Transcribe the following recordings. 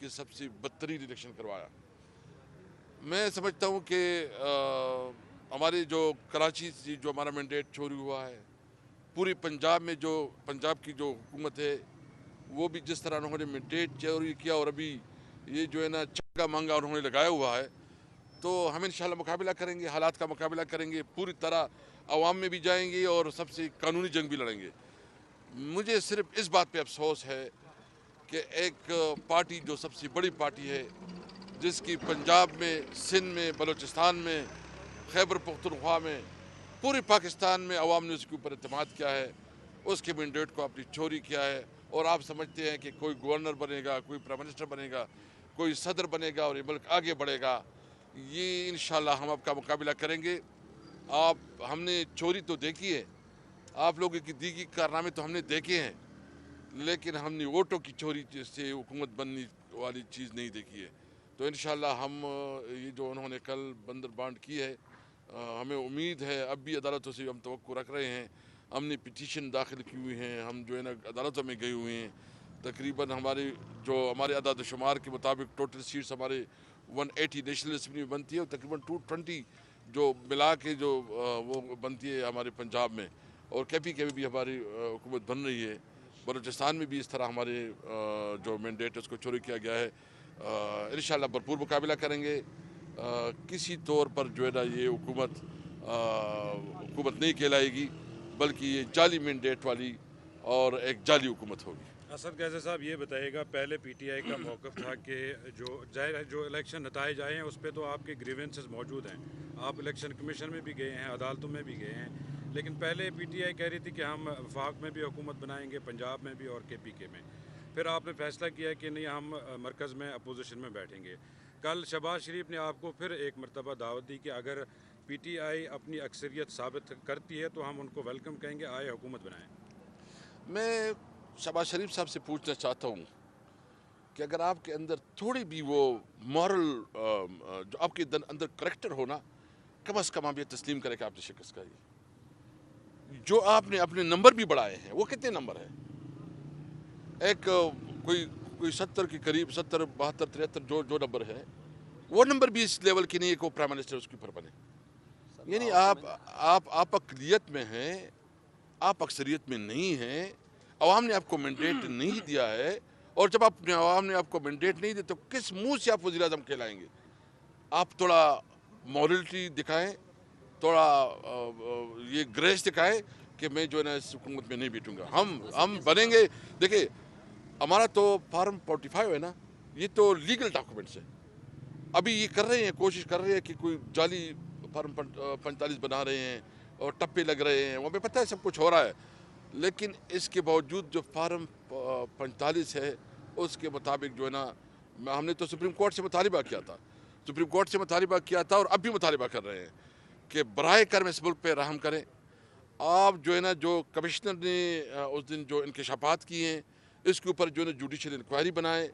کی سب سے بدترین الیکشن کروایا. میں سمجھتا ہوں کہ ہمارے جو کراچی سے جو ہمارا مینڈیٹ چوری ہوا ہے، پوری پنجاب میں جو پنجاب کی جو حکومت ہے وہ بھی جس طرح انہوں نے مینڈیٹ چوری کیا، اور ابھی یہ جو ہے نا چنگا مانگا انہوں نے لگایا ہوا ہے، تو ہم انشاءاللہ مقابلہ کریں گے، حالات کا مقابلہ کریں گے، پوری طرح عوام میں بھی جائیں گے اور سب سے قانونی جنگ بھی لڑیں گے. مجھے صرف اس بات پہ افسوس ہے کہ ایک پارٹی جو سب سے بڑی پارٹی ہے، جس کی پنجاب میں، سندھ میں، بلوچستان میں، خیبر پختونخوا میں، پورے پاکستان میں عوام نے اس کے اوپر اعتماد کیا ہے، اس کے مینڈیٹ کو اپنی چوری کیا ہے. اور آپ سمجھتے ہیں کہ کوئی گورنر بنے گا، کوئی پرائم منسٹر بنے گا، کوئی صدر بنے گا اور یہ ملک آگے بڑھے گا. یہ انشاءاللہ ہم آپ کا مقابلہ کریں گے. ہم نے چوری تو دیکھی ہے، آپ لوگوں کی دیگی کارنامے تو ہم نے دیکھے ہیں، لیکن ہم نے ووٹوں کی چوری سے حکومت بننے والی چیز نہیں دیکھی ہے. تو انشاءاللہ ہم یہ جو انہوں نے کل بندر بانڈ کی ہے، ہمیں امید ہے، اب بھی عدالتوں سے ہم توقع رکھ رہے ہیں. ہم نے پٹیشن داخل کی ہوئی ہیں، ہم جو ہے نا عدالتوں میں گئے ہوئے ہیں. تقریباً ہمارے اعداد و شمار کے مطابق ٹوٹل سیٹس ہمارے 180 نیشنل اسمبلی میں بنتی ہے، اور تقریباً 220 جو ملا کے جو وہ بنتی ہے ہمارے پنجاب میں، اور کبھی بھی ہماری حکومت بن رہی ہے. بلوچستان میں بھی اس طرح ہمارے جو مینڈیٹ ہے اس کو چوری کیا گیا ہے. انشاءاللہ بھرپور مقابلہ کریں گے. کسی طور پر جو ہے نا یہ حکومت نہیں کہلائے گی، بلکہ یہ جعلی مینڈیٹ والی اور ایک جعلی حکومت ہوگی. اسد قیصر صاحب، یہ بتائیے گا، پہلے پی ٹی آئی کا موقف تھا کہ جو ظاہر ہے جو الیکشن نتائج آئے ہیں اس پہ تو آپ کے گریونسز موجود ہیں، آپ الیکشن کمیشن میں بھی گئے ہیں، عدالتوں میں بھی گئے ہیں، لیکن پہلے پی ٹی آئی کہہ رہی تھی کہ ہم وفاق میں بھی حکومت بنائیں گے، پنجاب میں بھی اور کے پی کے میں. پھر آپ نے فیصلہ کیا کہ نہیں، ہم مرکز میں اپوزیشن میں بیٹھیں گے. کل شہباز شریف نے آپ کو پھر ایک مرتبہ دعوت دی کہ اگر پی ٹی آئی اپنی اکثریت ثابت کرتی ہے تو ہم ان کو ویلکم کہیں گے، آئے حکومت بنائیں. میں شہباز شریف صاحب سے پوچھنا چاہتا ہوں کہ اگر آپ کے اندر تھوڑی بھی وہ مورل جو آپ کے اندر کریکٹر ہونا، کم از کم آپ یہ تسلیم کریں کہ آپ نے شکست کھائی. جو آپ نے اپنے نمبر بھی بڑھائے ہیں، وہ کتنے نمبر ہیں؟ ایک کوئی 70 کے قریب، 70 72 73 جو نمبر ہے، وہ نمبر بھی اس لیول کی نہیں ہے کہ وہ پرائم منسٹر اس کے اوپر بنے. یعنی آپ اقلیت میں ہیں، آپ اکثریت میں نہیں ہیں، عوام نے آپ کو مینڈیٹ نہیں دیا ہے، اور جب عوام نے آپ کو مینڈیٹ نہیں دیا تو کس منہ سے آپ وزیر اعظم کہلائیں گے؟ آپ تھوڑا مورلٹی دکھائیں، تھوڑا یہ گریس دکھائیں کہ میں جو ہے نا اس حکومت میں نہیں بیٹھوں گا. ہم بنیں گے. دیکھیں، ہمارا تو فارم 45 ہے نا، یہ تو لیگل ڈاکومنٹس ہے. ابھی یہ کر رہے ہیں، کوشش کر رہے ہیں کہ کوئی جعلی فارم 45 بنا رہے ہیں اور ٹپے لگ رہے ہیں، وہ ہمیں پتہ ہے سب کچھ ہو رہا ہے، لیکن اس کے باوجود جو فارم 45 ہے اس کے مطابق جو ہے نا، ہم نے تو سپریم کورٹ سے مطالبہ کیا تھا، اور اب بھی مطالبہ کر رہے ہیں کہ براہ کرم اس ملک پہ رحم کریں. آپ جو ہے نا، جو کمشنر نے اس دن جو انکشافات کیے ہیں، اس کے اوپر جو ہے نا جوڈیشل انکوائری بنائے،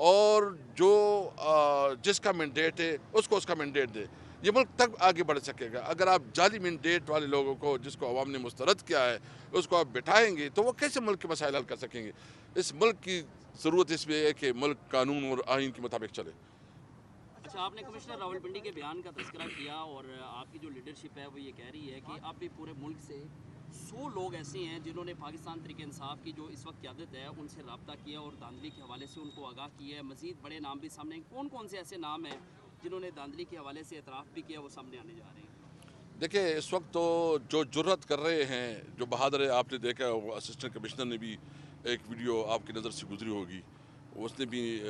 اور جو جس کا مینڈیٹ ہے اس کو اس کا مینڈیٹ دے. یہ ملک تک آگے بڑھ سکے گا. اگر آپ جعلی مینڈیٹ والے لوگوں کو، جس کو عوام نے مسترد کیا ہے، اس کو آپ بٹھائیں گے تو وہ کیسے ملک کے مسائل حل کر سکیں گے؟ اس ملک کی ضرورت اس میں ہے کہ ملک قانون اور آئین کے مطابق چلے. اچھا، آپ نے کمشنر راولپنڈی کے بیان کا تذکرہ کیا، اور آپ کی جو لیڈرشپ ہے وہ یہ کہہ رہی ہے کہ اب بھی پورے ملک سے 100 لوگ ایسے ہیں جنہوں نے پاکستان تحریک انصاف کی جو اس وقت قیادت ہے ان سے رابطہ کیا اور دھاندلی کے حوالے سے ان کو آگاہ کیا ہے. مزید بڑے نام بھی سامنے ہیں. کون سے ایسے نام ہیں جنہوں نے دھاندلی کے حوالے سے اعتراف بھی کیا، وہ سامنے آنے جا رہے ہیں؟ دیکھیں، اس وقت تو جو جرت کر رہے ہیں، جو بہادر ہے، آپ نے دیکھا وہ اسسٹنٹ کمشنر نے بھی ایک ویڈیو آپ کی نظر سے گزری ہوگی، اس نے بھی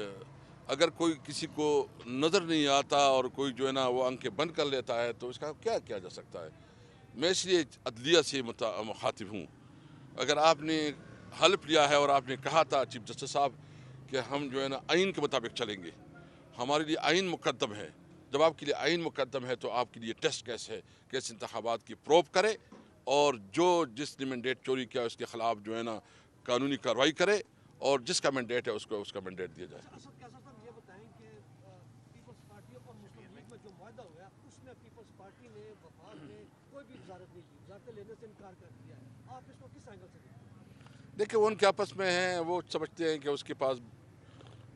اگر کوئی کسی کو نظر نہیں آتا اور کوئی جو ہے نا وہ آنکھیں بند کر لیتا ہے تو اس کا کیا کیا جا سکتا ہے؟ میں اس لیے عدلیہ سے مخاطب ہوں. اگر آپ نے حلف لیا ہے اور آپ نے کہا تھا چیف جسٹس صاحب کہ ہم جو ہے نا آئین کے مطابق چلیں گے، ہمارے لیے آئین مقدم ہے. جب آپ کے لیے آئین مقدم ہے تو آپ کے لیے ٹیسٹ کیسے ہے، کیسے انتخابات کی پروب کرے، اور جس نے مینڈیٹ چوری کیا اس کے خلاف جو ہے نا قانونی کارروائی کرے، اور جس کا مینڈیٹ ہے اس کو اس کا مینڈیٹ دیا جائے. اسد قیصر صاحب، یہ بتائیں کہ پیپلز پارٹی اور مسلم لیگ میں جو معاہدہ ہوا ہے اس میں پیپلز پارٹی نے وفاق میں کوئی بھی وزارت نہیں لی، وزارتیں لینے سے انکار کر دیا ہے. آپ اس کو کس اینگل سے دیکھتے ہیں؟ دیکھیں، وہ ان کے آپس میں ہیں، وہ سمجھتے ہیں کہ اس کے پاس